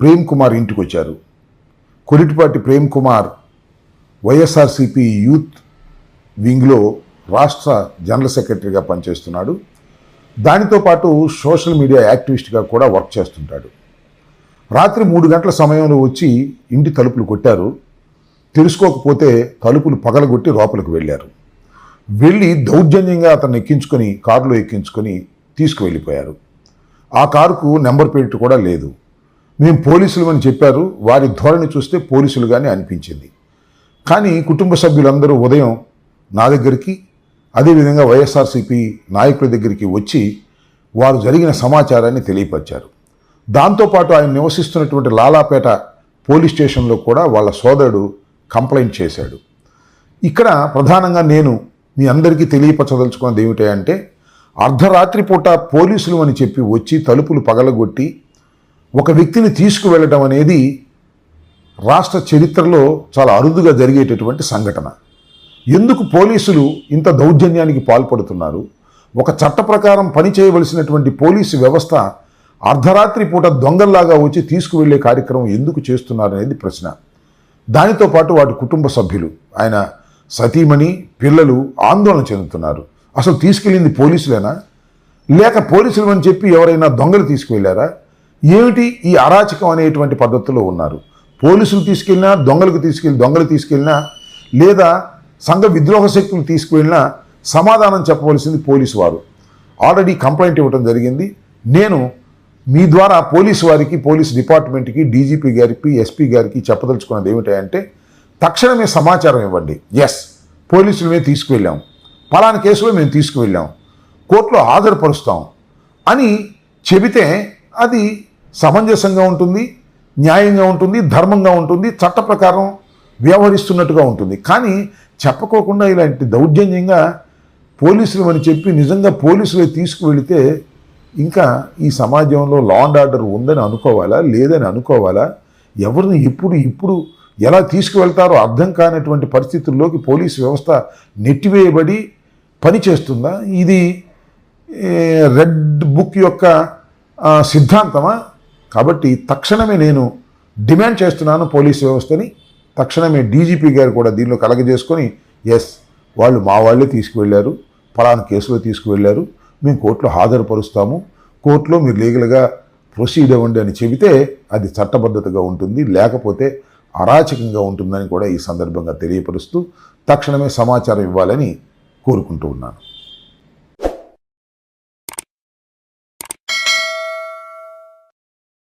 ప్రేమ్ కుమార్ ఇంటికి వచ్చారు. కొరిటిపాటి ప్రేమ్ కుమార్ వైఎస్ఆర్సీపీ యూత్ వింగ్లో రాష్ట్ర జనరల్ సెక్రటరీగా పనిచేస్తున్నాడు. దానితో పాటు సోషల్ మీడియా యాక్టివిస్ట్గా కూడా వర్క్ చేస్తుంటాడు. రాత్రి 3 గంటల సమయంలో వచ్చి ఇంటి తలుపులు కొట్టారు. తెలుసుకోకపోతే తలుపులు పగలగొట్టి లోపలికి వెళ్ళారు. వెళ్ళి దౌర్జన్యంగా అతన్ని ఎక్కించుకొని కారులో ఎక్కించుకొని తీసుకువెళ్ళిపోయారు. ఆ కారుకు నెంబర్ ప్లేట్ కూడా లేదు. మేము పోలీసులు అని చెప్పారు. వారి ధోరణి చూస్తే పోలీసులుగానే అనిపించింది. కానీ కుటుంబ సభ్యులందరూ ఉదయం నా దగ్గరికి, అదేవిధంగా వైఎస్ఆర్సీపీ నాయకుల దగ్గరికి వచ్చి వారు జరిగిన సమాచారాన్ని తెలియపరిచారు. దాంతోపాటు ఆయన నివసిస్తున్నటువంటి లాలాపేట పోలీస్ స్టేషన్లో కూడా వాళ్ళ సోదరుడు కంప్లైంట్ చేశాడు. ఇక్కడ ప్రధానంగా నేను మీ అందరికీ తెలియపరచదలుచుకున్నది ఏమిటంటే, అర్ధరాత్రి పూట పోలీసులు అని చెప్పి వచ్చి తలుపులు పగలగొట్టి ఒక వ్యక్తిని తీసుకువెళ్ళడం అనేది రాష్ట్ర చరిత్రలో చాలా అరుదుగా జరిగేటటువంటి సంఘటన. ఎందుకు పోలీసులు ఇంత దౌర్జన్యానికి పాల్పడుతున్నారు? ఒక చట్ట ప్రకారం పని చేయవలసినటువంటి పోలీసు వ్యవస్థ అర్ధరాత్రి పూట దొంగల్లాగా వచ్చి తీసుకువెళ్ళే కార్యక్రమం ఎందుకు చేస్తున్నారు అనేది ప్రశ్న. దానితో పాటు వాటి కుటుంబ సభ్యులు, ఆయన సతీమణి, పిల్లలు ఆందోళన చెందుతున్నారు. అసలు తీసుకెళ్ళింది పోలీసులేనా, లేక పోలీసులు అని చెప్పి ఎవరైనా దొంగలు తీసుకువెళ్ళారా? ఏమిటి ఈ అరాచకం అనేటువంటి పద్ధతిలో ఉన్నారు. పోలీసులు తీసుకెళ్ళినా, దొంగలు తీసుకెళ్ళినా, లేదా సంఘ విద్రోహ శక్తులు తీసుకువెళ్ళినా సమాధానం చెప్పవలసింది పోలీసు వారు. ఆల్రెడీ కంప్లైంట్ ఇవ్వడం జరిగింది. నేను మీ ద్వారా పోలీసు వారికి, పోలీస్ డిపార్ట్మెంట్కి, డీజీపీ గారికి, ఎస్పీ గారికి చెప్పదలుచుకున్నది ఏమిటంటే, తక్షణమే సమాచారం ఇవ్వండి. ఎస్, పోలీసులు మేము తీసుకువెళ్ళాం, పలానా కేసులో మేము తీసుకువెళ్ళాం, కోర్టులో హాజరుపరుస్తాం అని చెబితే అది సమంజసంగా ఉంటుంది, న్యాయంగా ఉంటుంది, ధర్మంగా ఉంటుంది, చట్ట ప్రకారం వ్యవహరిస్తున్నట్టుగా ఉంటుంది. కానీ చెప్పకోకుండా ఇలాంటి దౌర్జన్యంగా పోలీసులు అని చెప్పి నిజంగా పోలీసులే తీసుకువెళితే ఇంకా ఈ సమాజంలో లా అండ్ ఆర్డర్ ఉందని అనుకోవాలా, లేదని అనుకోవాలా? ఎవరిని ఇప్పుడు ఎలా తీసుకువెళ్తారో అర్థం కానటువంటి పరిస్థితుల్లోకి పోలీసు వ్యవస్థ నెట్టివేయబడి పనిచేస్తుందా? ఇది రెడ్ బుక్ యొక్క సిద్ధాంతమా? కాబట్టి తక్షణమే నేను డిమాండ్ చేస్తున్నాను పోలీసు వ్యవస్థని, తక్షణమే డీజీపీ గారు కూడా దీనిలో కలగజేసుకొని, ఎస్, వాళ్ళు మా వాళ్ళే తీసుకువెళ్ళారు, పలానా కేసులో తీసుకువెళ్ళారు, మేము కోర్టులో హాజరుపరుస్తాము, కోర్టులో మీరు లీగల్గా ప్రొసీడ్ అవ్వండి అని చెబితే అది చట్టబద్ధతగా ఉంటుంది, లేకపోతే అరాచకంగా ఉంటుందని కూడా ఈ సందర్భంగా తెలియపరుస్తూ తక్షణమే సమాచారం ఇవ్వాలని కోరుకుంటూ ఉన్నాను.